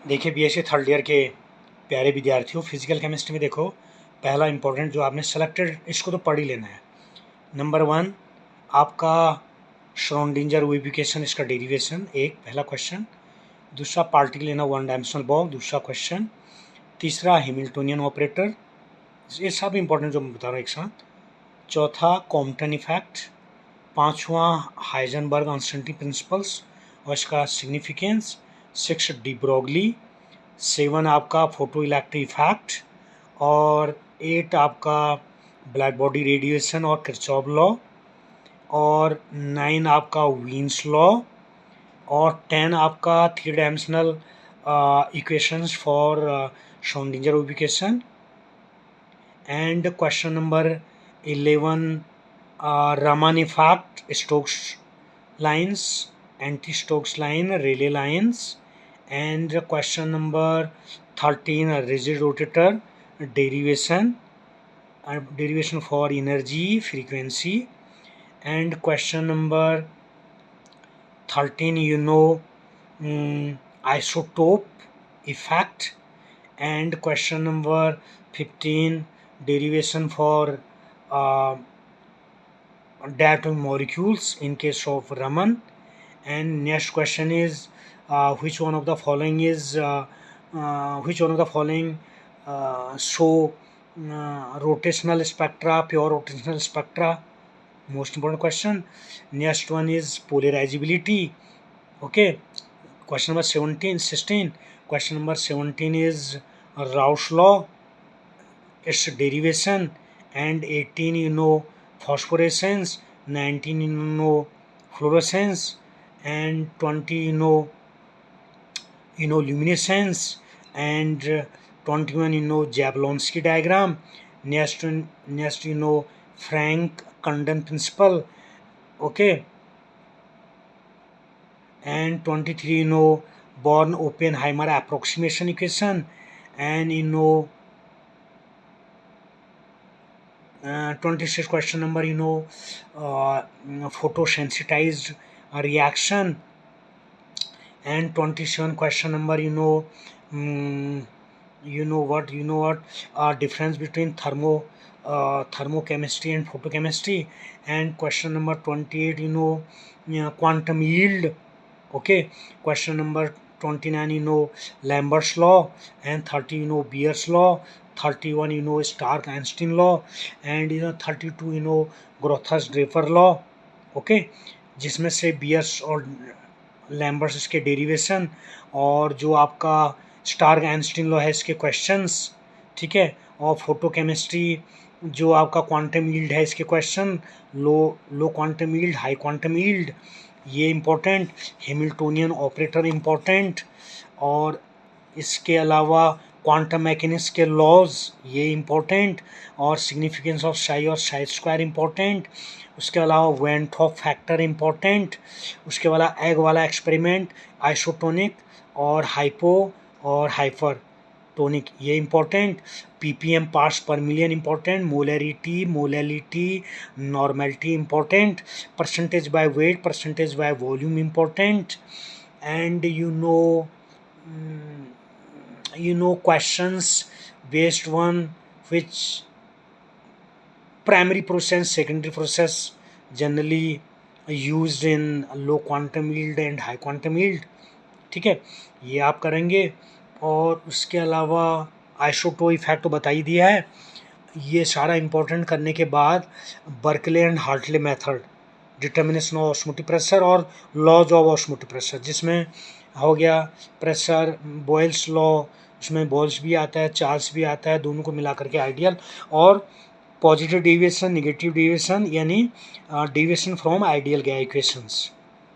देखिए BSc third year के प्यारे विद्यार्थियों, फिजिकल केमिस्ट्री में देखो पहला इंपॉर्टेंट जो आपने सेलेक्टेड, इसको तो पढ़ ही लेना है। नंबर 1 आपका श्रोडिंगर वेव, इसका डेरिवेशन, एक पहला क्वेश्चन। दूसरा particle in a one dimensional box, दूसरा क्वेश्चन। तीसरा हैमिल्टोनियन ऑपरेटर, ये सब इंपॉर्टेंट जो मैं बता रहा हूँ एक साथ। चौथा कॉम्पटन इफेक्ट। पांचवा हाइजेनबर्ग अनसर्टेनिटी प्रिंसिपल्स और इसका सिग्निफिकेंस। 6 de Broglie. 7 आपका फोटो इलेक्ट्रिक इफेक्ट। और 8 आपका ब्लैक बॉडी रेडिएशन और किरचॉफ लॉ। और 9 आपका वीन्स लॉ। और 10 आपका 3 dimensional equations for Schrodinger wave. And question number 11 Raman effect, Stokes lines, anti-Stokes line, Rayleigh lines. And question number 13 rigid rotator derivation, derivation for energy frequency. And question number 13 isotope effect. And question number 15 derivation for diatomic molecules in case of Raman. And next question is which one of the following show rotational spectra, pure rotational spectra, most important question. Next one is polarizability. Okay, question number 16. Question number 17 is Rausch law, its derivation. And 18 phosphorescence. 19 fluorescence. And 20 luminescence. And 21 Jablonski diagram. Next Frank Condon principle. Okay. And 23 Born Oppenheimer approximation equation. And 26 question number photosensitized reaction. And 27 question number difference between thermochemistry and photochemistry. And question number 28 quantum yield. Okay, question number 29 Lambert's law. And 30 Beer's law. 31 Stark-Einstein law. And 32 Grothus-Draper law. Okay, जिसमें से bears और Lambert's इसके derivation और जो आपका Stark Einstein law है इसके questions, ठीक है। और फोटोकेमिस्ट्री जो आपका क्वांटम यील्ड है इसके question, low quantum yield, high quantum yield, ये इम्पोर्टेंट। Hamiltonian operator important. और इसके अलावा क्वांटम मैकेनिक्स के लॉज, ये इम्पोर्टेंट। और सिग्निफिकेंस ऑफ साई और साई स्क्वायर इम्पोर्टेंट। उसके अलावा वेंट ऑफ फैक्टर इम्पोर्टेंट। उसके बाद एग वाला एक्सपेरिमेंट, आइसोटोनिक और हाइपो और हाइपरटोनिक, ये इम्पोर्टेंट। ppm पार्ट्स पर million important. Molality, normality important. Percentage by weight, percentage by volume important. And questions based on which primary process, secondary process generally used in low quantum yield and high quantum yield, ठीक है, ये आप करेंगे। और उसके अलावा isotope effect तो बता ही दिया है। ये सारा इम्पोर्टेंट करने के बाद Berkeley and Hartley method, determination of osmotic pressure और लॉज ऑफ ऑस्मोटिक प्रेशर, जिसमें हो गया प्रेशर बॉयल्स लॉ, उसमें बॉयल्स भी आता है, चार्ल्स भी आता है, दोनों को मिला करके आइडियल। और पॉजिटिव डेविएशन, नेगेटिव डेविएशन, यानी deviation from ideal gas equations,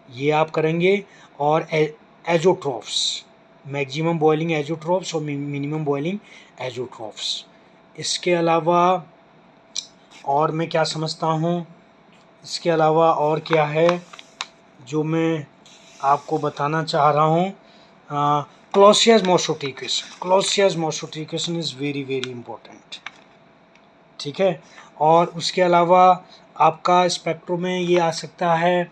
ये आप करेंगे। और एजोट्रॉफ्स, मैक्सिमम बॉइलिंग एजोट्रॉफ्स और मिनिमम बॉइलिंग एजोट्रॉफ्स। इसके अलावा और मैं क्या समझता हूँ, इसके अलावा और क्या है जो मैं आपको बताना चाह रहा हूँ, Clausius Mossotti equation is very very important, ठीक है। और उसके अलावा आपका स्पेक्ट्रो में ये आ सकता है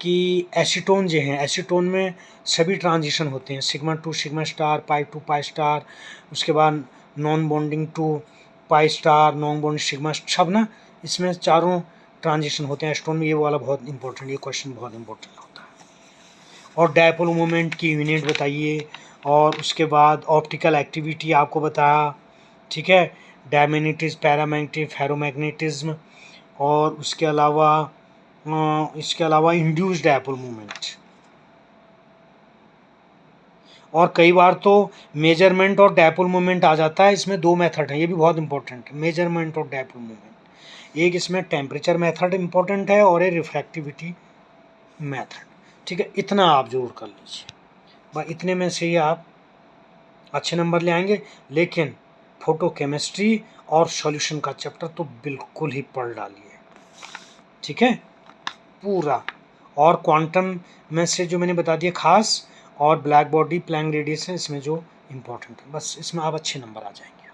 कि एसीटोन जो हैं, एसीटोन में सभी ट्रांजिशन होते हैं, sigma to sigma star, pi to pi star, उसके बाद non bonding to pi star, non bonding sigma, सब ना इसमें चारों ट्रांजिशन होते हैं एसीटोन में। ये वाला बहुत इंपॉर्टेंट, ये क्वेश्चन बहुत इंपॉर्टेंट होता है। और डायपोल मोमेंट की यूनिट बताइए, और उसके बाद ऑप्टिकल एक्टिविटी आपको बताया, ठीक है, डायमैग्नेटिज्म, पैरामैग्नेटिज्म, फेरोमैग्नेटिज्म, और उसके अलावा इंड्यूस्ड डायपोल मोमेंट। और कई बार तो मेजरमेंट और डायपोल मोमेंट आ जाता है, इसमें दो मेथड हैं, ये भी बहुत इंपॉर्टेंट है, मेजरमेंट और डायपोल मोमेंट। एक इसमें टेम्परेचर मेथड इंपॉर्टेंट है और एक रिफ्रैक्टिविटी मेथड, ठीक है। इतना आप जरूर कर लीजिए, बस इतने में से ही आप अच्छे नंबर ले आएंगे। लेकिन फोटोकेमिस्ट्री और सॉल्यूशन का चैप्टर तो बिल्कुल ही पढ़ डालिए, ठीक है, पूरा। और क्वांटम में से जो मैंने बता दिया खास, और ब्लैक बॉडी, प्लैंक रेडिएशन, इसमें जो इम्पोर्टेंट है, बस इसमें आप अच्छे नंबर आ जाएंगे।